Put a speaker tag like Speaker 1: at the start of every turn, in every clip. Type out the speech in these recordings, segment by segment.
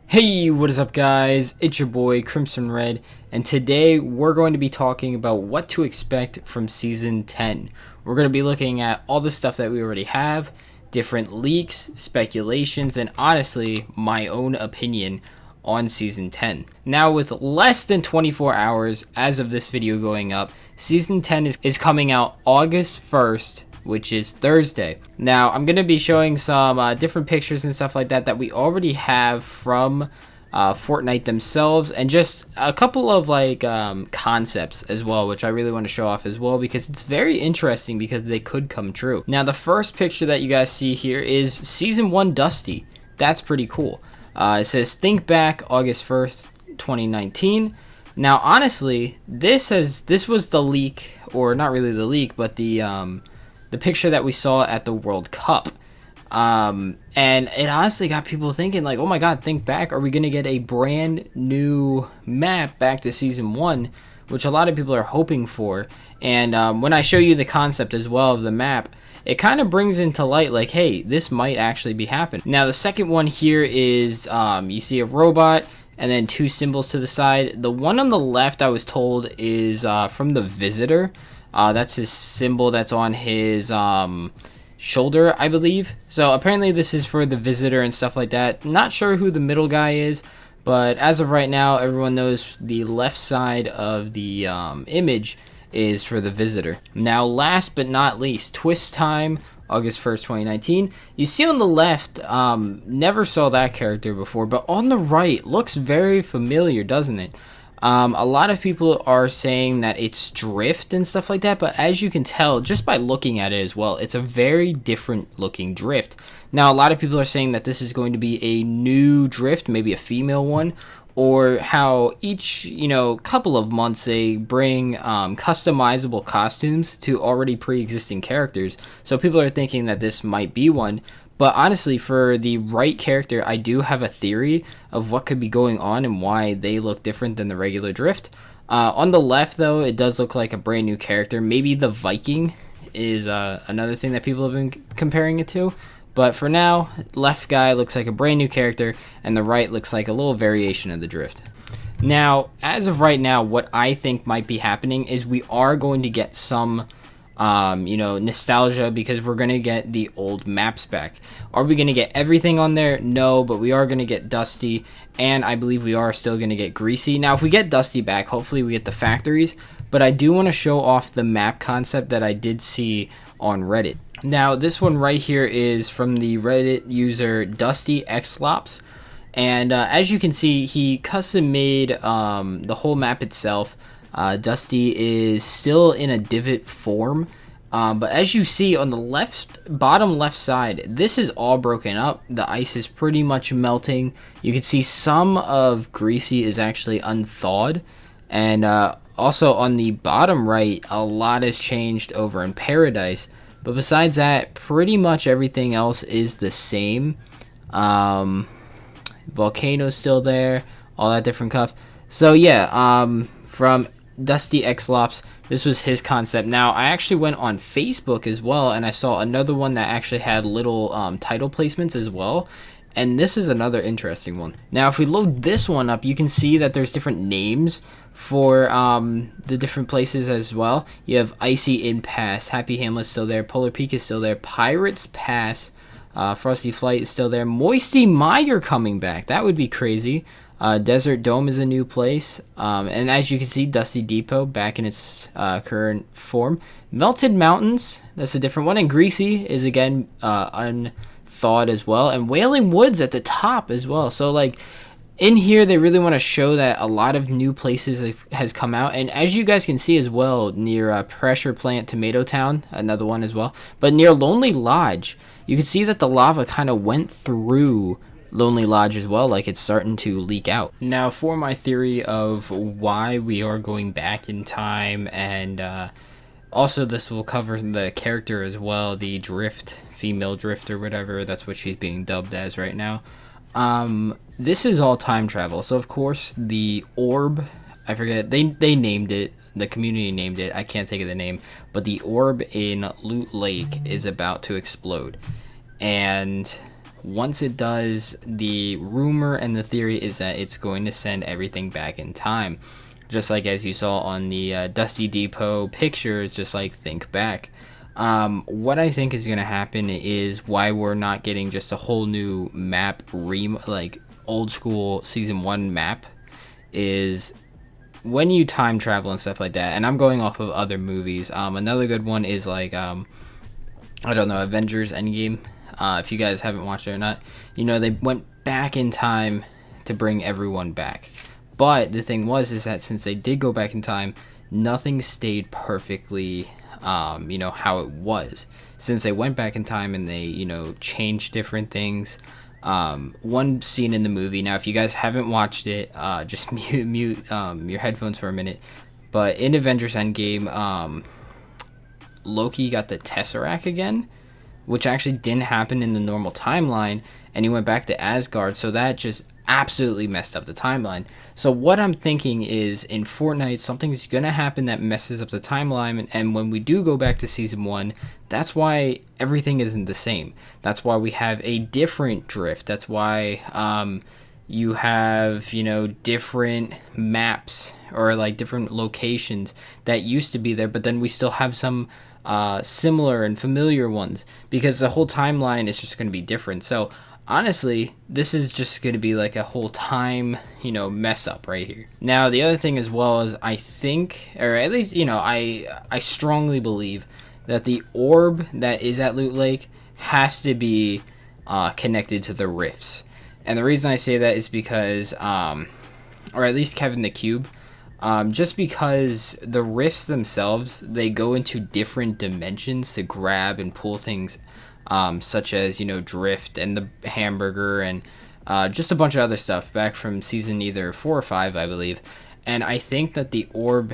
Speaker 1: Hey, what is up guys? It's your boy Crimson Red, and today we're going to be talking about what to expect from Season 10. We're going to be looking at all the stuff that we already have, different leaks, speculations, and honestly, my own opinion on Season 10. Now, with less than 24 hours as of this video going up, Season 10 is coming out August 1st, which is Thursday. Now, I'm going to be showing some different pictures and stuff like that that we already have from Fortnite themselves, and just a couple of concepts as well, which I really want to show off as well because it's very interesting because they could come true. Now, the first picture that you guys see here is Season 1 Dusty. That's pretty cool. It says, think back August 1st, 2019. Now, honestly, this was the leak, or not really the leak, but the picture that we saw at the World Cup. And it honestly got people thinking, like, oh my god, think back. Are we going to get a brand new map back to Season 1, which a lot of people are hoping for. And when I show you the concept as well of the map, it kind of brings into light, like, hey, this might actually be happening. Now, the second one here is, you see a robot and then two symbols to the side. The one on the left, I was told, is from the Visitor. That's his symbol that's on his shoulder, I believe. So apparently this is for the Visitor and stuff like that. Not sure who the middle guy is, but as of right now, everyone knows the left side of the image is for the Visitor. Now, last but not least, Twist Time, August 1st, 2019. You see on the left, never saw that character before, but on the right, looks very familiar, doesn't it? A lot of people are saying that it's Drift and stuff like that, but as you can tell just by looking at it as well, it's a very different looking Drift. Now, a lot of people are saying that this is going to be a new Drift, maybe a female one, or how each, couple of months they bring customizable costumes to already pre-existing characters. So people are thinking that this might be one. But honestly, for the right character, I do have a theory of what could be going on and why they look different than the regular Drift. On the left, though, it does look like a brand new character. Maybe the Viking is another thing that people have been comparing it to. But for now, left guy looks like a brand new character, and the right looks like a little variation of the Drift. Now, as of right now, what I think might be happening is we are going to get some nostalgia, because we're going to get the old maps back. Are we going to get everything on there? No, but we are going to get Dusty, and I believe we are still going to get Greasy. Now, if we get Dusty back, hopefully we get the factories, but I do want to show off the map concept that I did see on Reddit. Now, this one right here is from the Reddit user Dusty Xlops, and as you can see, he custom made the whole map itself. Dusty is still in a divot form, but as you see on the bottom left side, this is all broken up. The ice is pretty much melting. You can see some of Greasy is actually unthawed, and also on the bottom right, a lot has changed over in Paradise, but besides that, pretty much everything else is the same. Volcano's still there, all that different stuff. So yeah, from Dusty Xlops, this was his concept. Now, I actually went on Facebook as well, and I saw another one that actually had little title placements as well, and this is another interesting one. Now, if we load this one up, you can see that there's different names for the different places as well. You have Icy Impasse, Happy Hamlet's still there, Polar Peak is still there, Pirates Pass, Frosty Flight is still there, Moisty Mire coming back, that would be crazy. Desert Dome is a new place, and as you can see, Dusty Depot back in its current form. Melted Mountains, that's a different one, and Greasy is again unthawed as well, and Wailing Woods at the top as well. So like in here, they really want to show that a lot of new places has come out, and as you guys can see as well, near Pressure Plant Tomato Town, another one as well, but near Lonely Lodge, you can see that the lava kind of went through Lonely Lodge as well, like it's starting to leak out. Now, for my theory of why we are going back in time, and also this will cover the character as well, the Drift, female Drift or whatever, that's what she's being dubbed as right now. This is all time travel, so of course the orb, I forget, they named it, the community named it, I can't think of the name, but the orb in Loot Lake is about to explode, and Once it does, the rumor and the theory is that it's going to send everything back in time. Just like as you saw on the Dusty Depot pictures, just like think back. What I think is going to happen is why we're not getting just a whole new map, like old school season 1 map, is when you time travel and stuff like that. And I'm going off of other movies. Another good one is like, I don't know, Avengers Endgame. If you guys haven't watched it or not, they went back in time to bring everyone back. But the thing is that since they did go back in time, nothing stayed perfectly, how it was. Since they went back in time and they, changed different things. One scene in the movie, now if you guys haven't watched it, just mute your headphones for a minute. But in Avengers Endgame, Loki got the Tesseract again, which actually didn't happen in the normal timeline, and he went back to Asgard, so that just absolutely messed up the timeline. So what I'm thinking is in Fortnite, something's gonna happen that messes up the timeline, and when we do go back to season 1, that's why everything isn't the same. That's why we have a different drift. That's why you have, different maps or like different locations that used to be there, but then we still have some similar and familiar ones, because the whole timeline is just going to be different. So honestly, this is just going to be like a whole time, mess up right here. Now, the other thing as well is I think, or at least, I strongly believe that the orb that is at Loot Lake has to be connected to the rifts. And the reason I say that is because, or at least Kevin the Cube, just because the rifts themselves, they go into different dimensions to grab and pull things, such as, drift and the hamburger and just a bunch of other stuff back from season either 4 or 5, I believe. And I think that the orb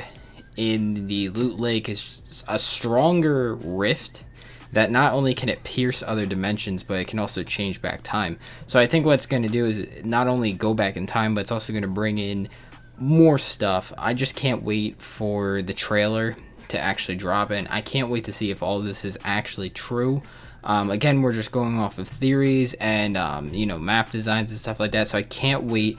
Speaker 1: in the Loot Lake is a stronger rift that not only can it pierce other dimensions, but it can also change back time. So I think what it's going to do is not only go back in time, but it's also going to bring in more stuff. I just can't wait for the trailer to actually drop, and I can't wait to see if all this is actually true. Again, we're just going off of theories and map designs and stuff like that, so I can't wait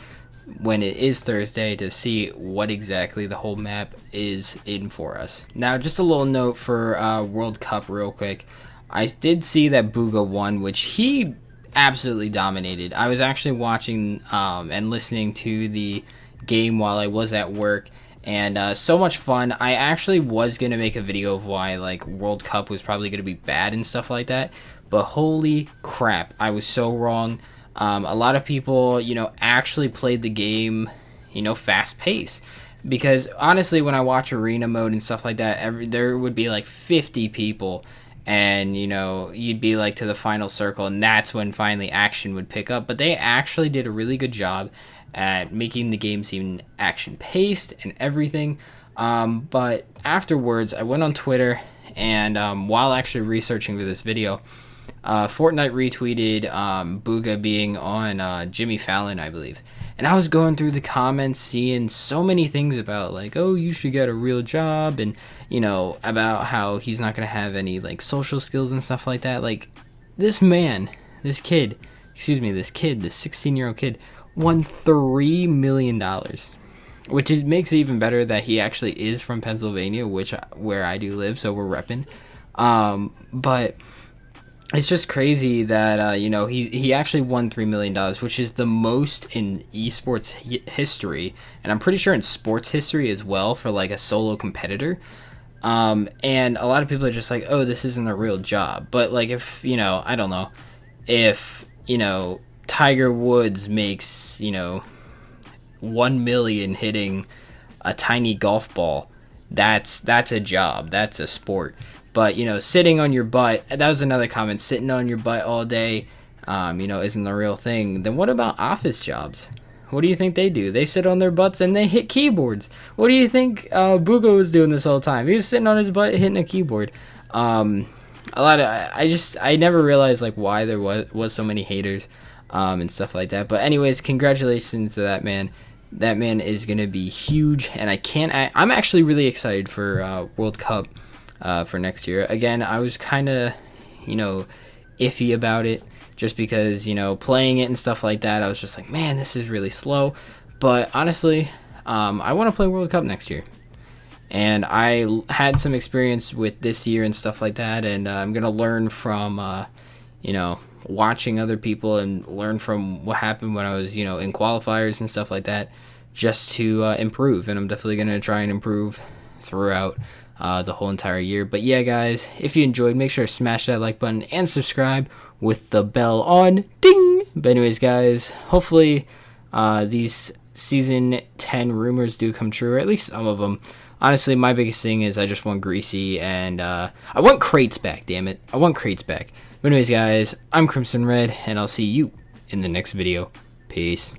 Speaker 1: when it is Thursday to see what exactly the whole map is in for us. Now, just a little note for World Cup real quick. I did see that Bugha won, which he absolutely dominated. I was actually watching and listening to the game while I was at work, and so much fun. I actually was going to make a video of why like World Cup was probably going to be bad and stuff like that, but holy crap, I was so wrong. A lot of people, actually played the game, fast paced, because honestly, when I watch arena mode and stuff like that, there would be like 50 people, and you'd be like to the final circle, and that's when finally action would pick up. But they actually did a really good job at making the game seem action paced and everything. But afterwards, I went on Twitter, and while actually researching for this video, Fortnite retweeted Bugha being on Jimmy Fallon, I believe. And I was going through the comments, seeing so many things about like, oh, you should get a real job, and about how he's not gonna have any like social skills and stuff like that. Like, this kid, this 16-year-old kid, won $3 million, which makes it even better that he actually is from Pennsylvania, where I do live, so we're repping. But it's just crazy that he actually won $3 million, which is the most in esports history, and I'm pretty sure in sports history as well for like a solo competitor. And a lot of people are just like, oh, this isn't a real job. But like, if I don't know, if Tiger Woods makes 1 million hitting a tiny golf ball, that's a job, that's a sport. But sitting on your butt, that was another comment, sitting on your butt all day isn't the real thing. Then what about office jobs? What do you think they do? They sit on their butts and they hit keyboards. What do you think Bugha was doing this whole time? He was sitting on his butt hitting a keyboard. I never realized like why there was so many haters and stuff like that. But anyways, congratulations to that man. That man is gonna be huge, and I'm actually really excited for World Cup for next year. Again, I was kind of iffy about it, just because, you know, playing it and stuff like that, I was just like, man, this is really slow. But honestly, I want to play World Cup next year. And I had some experience with this year and stuff like that, and I'm going to learn from, you know, watching other people and learn from what happened when I was, you know, in qualifiers and stuff like that, just to improve. And I'm definitely going to try and improve throughout the whole entire year. But yeah, guys, if you enjoyed, make sure to smash that like button and subscribe with the bell on. Ding! But anyways, guys, hopefully these season 10 rumors do come true, or at least some of them. Honestly, my biggest thing is I just want Greasy, and I want crates back, damn it. I want crates back. But anyways, guys, I'm Crimson Red, and I'll see you in the next video. Peace.